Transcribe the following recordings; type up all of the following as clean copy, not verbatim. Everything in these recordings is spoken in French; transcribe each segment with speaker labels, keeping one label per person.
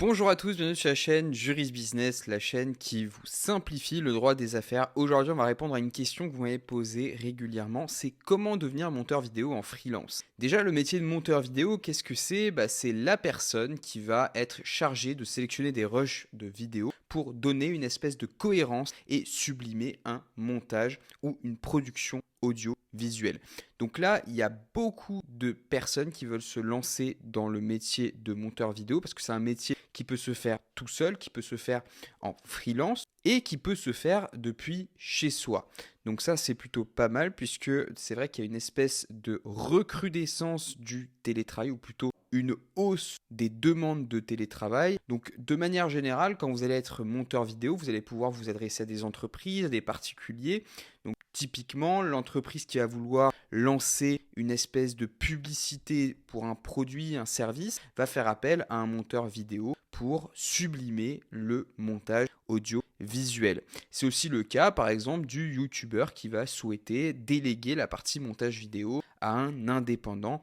Speaker 1: Bonjour à tous, bienvenue sur la chaîne Juris Business, la chaîne qui vous simplifie le droit des affaires. Aujourd'hui, on va répondre à une question que vous m'avez posée régulièrement, c'est comment devenir monteur vidéo en freelance. Déjà, le métier de monteur vidéo, qu'est-ce que c'est? C'est la personne qui va être chargée de sélectionner des rushs de vidéos pour donner une espèce de cohérence et sublimer un montage ou une production audio-visuelle. Donc là, il y a beaucoup de personnes qui veulent se lancer dans le métier de monteur vidéo parce que c'est un métier qui peut se faire tout seul, qui peut se faire en freelance et qui peut se faire depuis chez soi. Donc ça, c'est plutôt pas mal puisque c'est vrai qu'il y a une espèce de recrudescence du télétravail ou plutôt une hausse des demandes de télétravail. Donc de manière générale, quand vous allez être monteur vidéo, vous allez pouvoir vous adresser à des entreprises, à des particuliers. Donc typiquement, l'entreprise qui va vouloir lancer une espèce de publicité pour un produit, un service, va faire appel à un monteur vidéo pour sublimer le montage audio-visuel. C'est aussi le cas, par exemple, du YouTuber qui va souhaiter déléguer la partie montage vidéo à un indépendant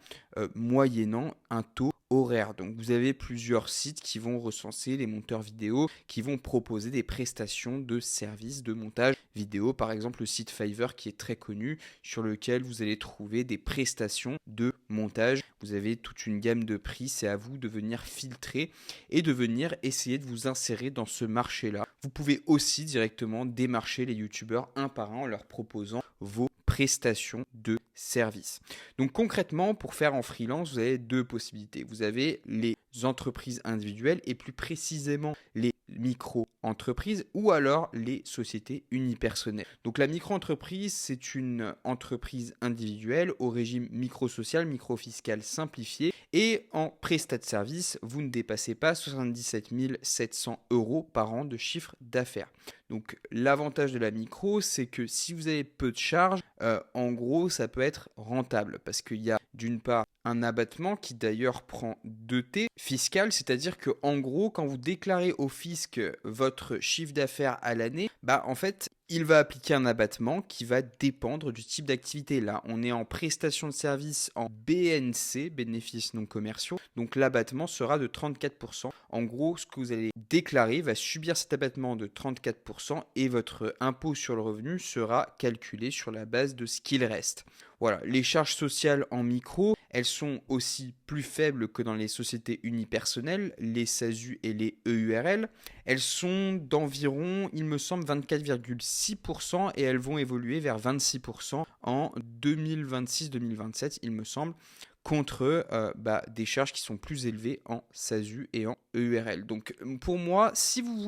Speaker 1: moyennant un taux horaire. Donc vous avez plusieurs sites qui vont recenser les monteurs vidéo, qui vont proposer des prestations de services de montage vidéo. Par exemple, le site Fiverr qui est très connu, sur lequel vous allez trouver des prestations de montage. Vous avez toute une gamme de prix, c'est à vous de venir filtrer et de venir essayer de vous insérer dans ce marché-là. Vous pouvez aussi directement démarcher les youtubeurs un par un en leur proposant vos prestations de services. Donc concrètement, pour faire en freelance, vous avez deux possibilités. Vous avez les entreprises individuelles et plus précisément les micro-entreprises ou alors les sociétés unipersonnelles. Donc la micro-entreprise, c'est une entreprise individuelle au régime micro-social, micro-fiscal simplifié et en prestat de service, vous ne dépassez pas 77 700 € par an de chiffre d'affaires. Donc l'avantage de la micro, c'est que si vous avez peu de charges, en gros, ça peut être rentable parce qu'il y a d'une part un abattement qui d'ailleurs prend 2T fiscal, c'est-à-dire que en gros, quand vous déclarez au fisc votre chiffre d'affaires à l'année, en fait, il va appliquer un abattement qui va dépendre du type d'activité. Là, on est en prestation de service en BNC, bénéfices non commerciaux, donc l'abattement sera de 34%. En gros, ce que vous allez déclarer va subir cet abattement de 34% et votre impôt sur le revenu sera calculé sur la base de ce qu'il reste. Voilà, les charges sociales en micro, elles sont aussi plus faibles que dans les sociétés unipersonnelles, les SASU et les EURL. Elles sont d'environ, il me semble, 24,6% et elles vont évoluer vers 26% en 2026-2027, il me semble, contre des charges qui sont plus élevées en SASU et en EURL. Donc pour moi, si vous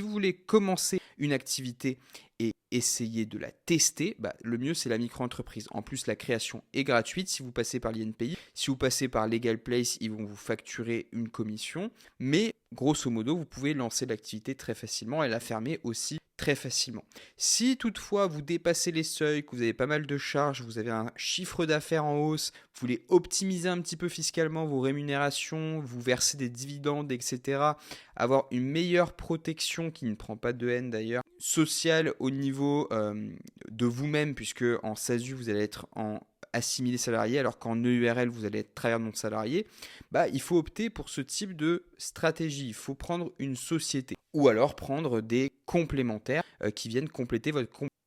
Speaker 1: voulez commencer une activité et essayer de la tester, le mieux c'est la micro-entreprise. En plus, la création est gratuite si vous passez par l'INPI. Si vous passez par Legal Place, ils vont vous facturer une commission. Mais grosso modo, vous pouvez lancer l'activité très facilement et la fermer aussi très facilement. Si toutefois vous dépassez les seuils, que vous avez pas mal de charges, vous avez un chiffre d'affaires en hausse, vous voulez optimiser un petit peu fiscalement vos rémunérations, vous verser des dividendes, etc., avoir une meilleure protection qui ne prend pas de haine d'ailleurs, sociale au niveau de vous-même, puisque en SASU vous allez être en assimilé salarié, alors qu'en EURL vous allez être travailleur non salarié, il faut opter pour ce type de stratégie. Il faut prendre une société ou alors prendre des complémentaires qui viennent compléter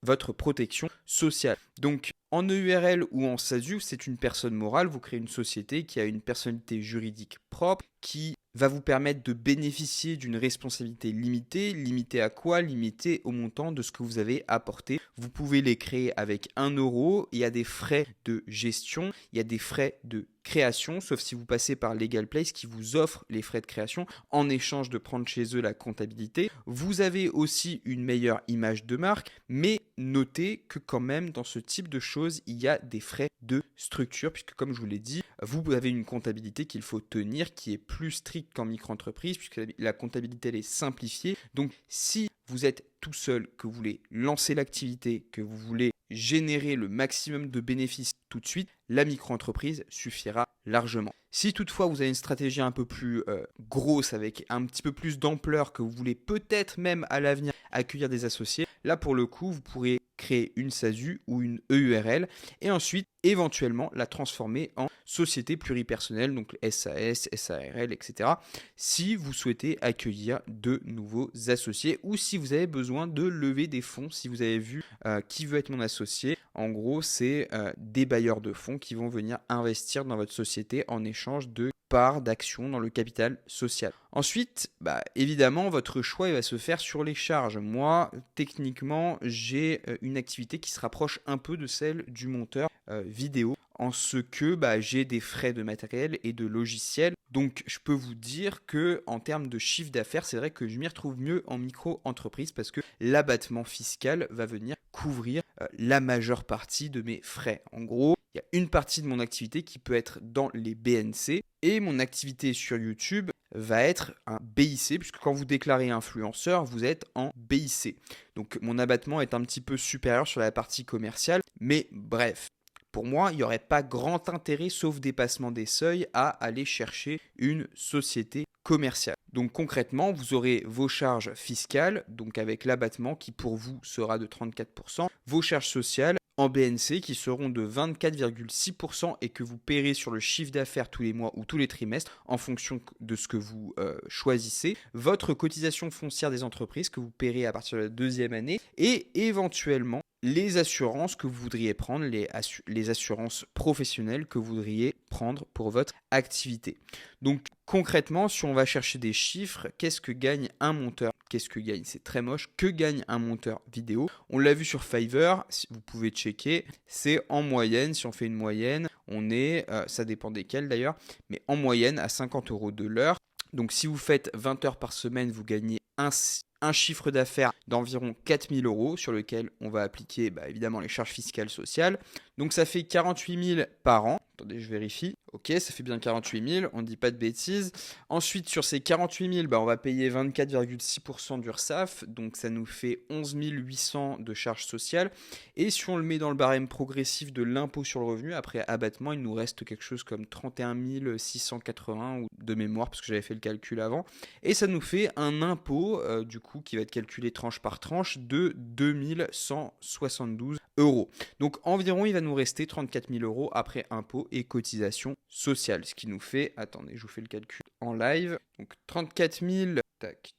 Speaker 1: votre protection sociale. Donc en EURL ou en SASU, c'est une personne morale, vous créez une société qui a une personnalité juridique propre, qui va vous permettre de bénéficier d'une responsabilité limitée. Limitée à quoi? Limitée au montant de ce que vous avez apporté. Vous pouvez les créer avec 1 euro. Il y a des frais de gestion, il y a des frais de création, sauf si vous passez par Legal Place qui vous offre les frais de création en échange de prendre chez eux la comptabilité. Vous avez aussi une meilleure image de marque, mais notez que quand même dans ce type de choses, il y a des frais de structure, puisque comme je vous l'ai dit, vous avez une comptabilité qu'il faut tenir qui est plus stricte qu'en micro-entreprise, puisque la comptabilité elle est simplifiée. Donc si vous êtes tout seul, que vous voulez lancer l'activité, que vous voulez générer le maximum de bénéfices tout de suite, la micro-entreprise suffira largement. Si toutefois vous avez une stratégie un peu plus grosse, avec un petit peu plus d'ampleur, que vous voulez peut-être même à l'avenir accueillir des associés, là pour le coup vous pourrez créer une SASU ou une EURL et ensuite éventuellement la transformer en société pluripersonnelle, donc SAS, SARL, etc. si vous souhaitez accueillir de nouveaux associés ou si vous avez besoin de lever des fonds, si vous avez vu qui veut être mon associé. En gros, c'est des bailleurs de fonds qui vont venir investir dans votre société en échange de parts d'actions dans le capital social. Ensuite, évidemment, votre choix il va se faire sur les charges. Moi, techniquement, j'ai une activité qui se rapproche un peu de celle du monteur vidéo en ce que j'ai des frais de matériel et de logiciel. Donc, je peux vous dire que en termes de chiffre d'affaires, c'est vrai que je m'y retrouve mieux en micro-entreprise parce que l'abattement fiscal va venir couvrir la majeure partie de mes frais. En gros, il y a une partie de mon activité qui peut être dans les BNC et mon activité sur YouTube va être un BIC puisque quand vous déclarez influenceur, vous êtes en BIC. Donc, mon abattement est un petit peu supérieur sur la partie commerciale, mais bref. Pour moi, il n'y aurait pas grand intérêt, sauf dépassement des seuils, à aller chercher une société commerciale. Donc concrètement, vous aurez vos charges fiscales, donc avec l'abattement qui pour vous sera de 34%, vos charges sociales en BNC qui seront de 24,6% et que vous paierez sur le chiffre d'affaires tous les mois ou tous les trimestres en fonction de ce que vous choisissez, votre cotisation foncière des entreprises que vous paierez à partir de la deuxième année et éventuellement les assurances que vous voudriez prendre, les assurances professionnelles que vous voudriez prendre pour votre activité. Donc concrètement, si on va chercher des chiffres, qu'est-ce que gagne un monteur ? Qu'est-ce que gagne ? C'est très moche. Que gagne un monteur vidéo ? On l'a vu sur Fiverr, vous pouvez checker, c'est en moyenne, si on fait une moyenne, on est, ça dépend desquels d'ailleurs, mais en moyenne à 50 € de l'heure. Donc si vous faites 20 heures par semaine, vous gagnez un chiffre d'affaires d'environ 4 000 € sur lequel on va appliquer évidemment les charges fiscales sociales. Donc ça fait 48 000 par an. Attendez, je vérifie. Ok, ça fait bien 48 000, on ne dit pas de bêtises. Ensuite, sur ces 48 000, on va payer 24,6% d'URSSAF, donc ça nous fait 11 800 de charges sociales. Et si on le met dans le barème progressif de l'impôt sur le revenu, après abattement, il nous reste quelque chose comme 31 680 ou de mémoire, parce que j'avais fait le calcul avant. Et ça nous fait un impôt, du coup, qui va être calculé tranche par tranche, de 2 172 €. Donc environ, il va nous rester 34 000 € après impôt et cotisation sociale, ce qui nous fait, attendez, je vous fais le calcul en live, donc 34 000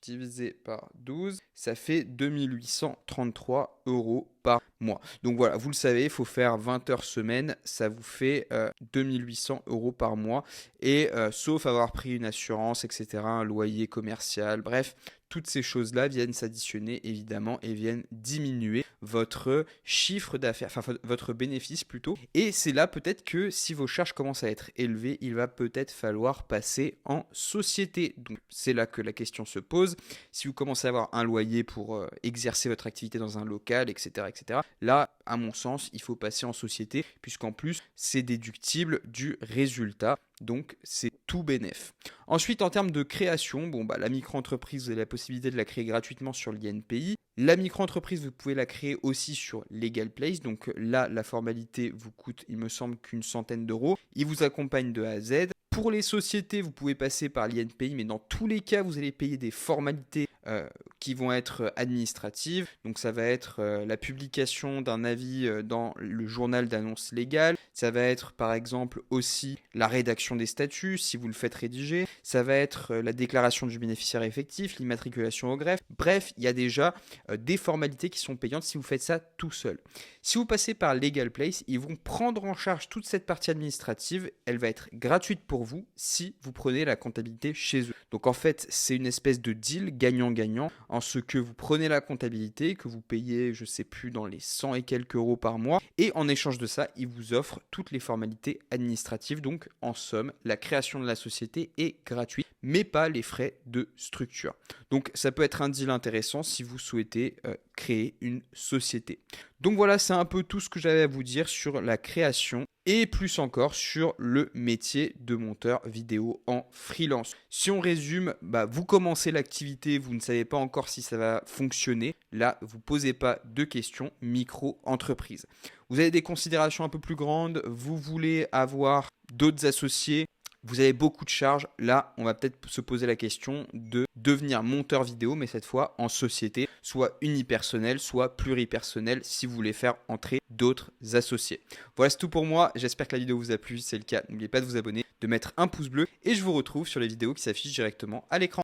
Speaker 1: divisé par 12, ça fait 2 833 € par mois. Donc voilà, vous le savez, il faut faire 20 heures semaine, ça vous fait 2 800 € par mois, et sauf avoir pris une assurance, etc., un loyer commercial, bref, toutes ces choses-là viennent s'additionner évidemment et viennent diminuer votre chiffre d'affaires, enfin votre bénéfice plutôt. Et c'est là peut-être que si vos charges commencent à être élevées, il va peut-être falloir passer en société. Donc c'est là que la question se pose. Si vous commencez à avoir un loyer pour exercer votre activité dans un local, etc., etc., là, à mon sens, il faut passer en société puisqu'en plus, c'est déductible du résultat. Donc, c'est tout bénef. Ensuite, en termes de création, la micro-entreprise, vous avez la possibilité de la créer gratuitement sur l'INPI. La micro-entreprise, vous pouvez la créer aussi sur LegalPlace. Donc là, la formalité vous coûte, il me semble, qu'une centaine d'euros. Il vous accompagne de A à Z. Pour les sociétés, vous pouvez passer par l'INPI, mais dans tous les cas, vous allez payer des formalités qui vont être administratives. Donc ça va être la publication d'un avis dans le journal d'annonce légale. Ça va être par exemple aussi la rédaction des statuts si vous le faites rédiger. Ça va être la déclaration du bénéficiaire effectif, l'immatriculation au greffe. Bref, il y a déjà des formalités qui sont payantes si vous faites ça tout seul. Si vous passez par LegalPlace, ils vont prendre en charge toute cette partie administrative. Elle va être gratuite pour vous si vous prenez la comptabilité chez eux. Donc en fait, c'est une espèce de deal gagnant-gagnant en ce que vous prenez la comptabilité, que vous payez, je sais plus, dans les 100 et quelques euros par mois. Et en échange de ça, ils vous offrent toutes les formalités administratives. Donc en somme, la création de la société est gratuite, mais pas les frais de structure. Donc ça peut être un deal intéressant si vous souhaitez créer une société. Donc voilà, c'est un peu tout ce que j'avais à vous dire sur la création et plus encore sur le métier de monteur vidéo en freelance. Si on résume, vous commencez l'activité, vous ne savez pas encore si ça va fonctionner. Là, vous ne posez pas de questions, micro-entreprise. Vous avez des considérations un peu plus grandes, vous voulez avoir d'autres associés, vous avez beaucoup de charges. Là, on va peut-être se poser la question de devenir monteur vidéo, mais cette fois en société, soit unipersonnel, soit pluripersonnel, si vous voulez faire entrer d'autres associés. Voilà, c'est tout pour moi. J'espère que la vidéo vous a plu. Si c'est le cas, n'oubliez pas de vous abonner, de mettre un pouce bleu, et je vous retrouve sur les vidéos qui s'affichent directement à l'écran.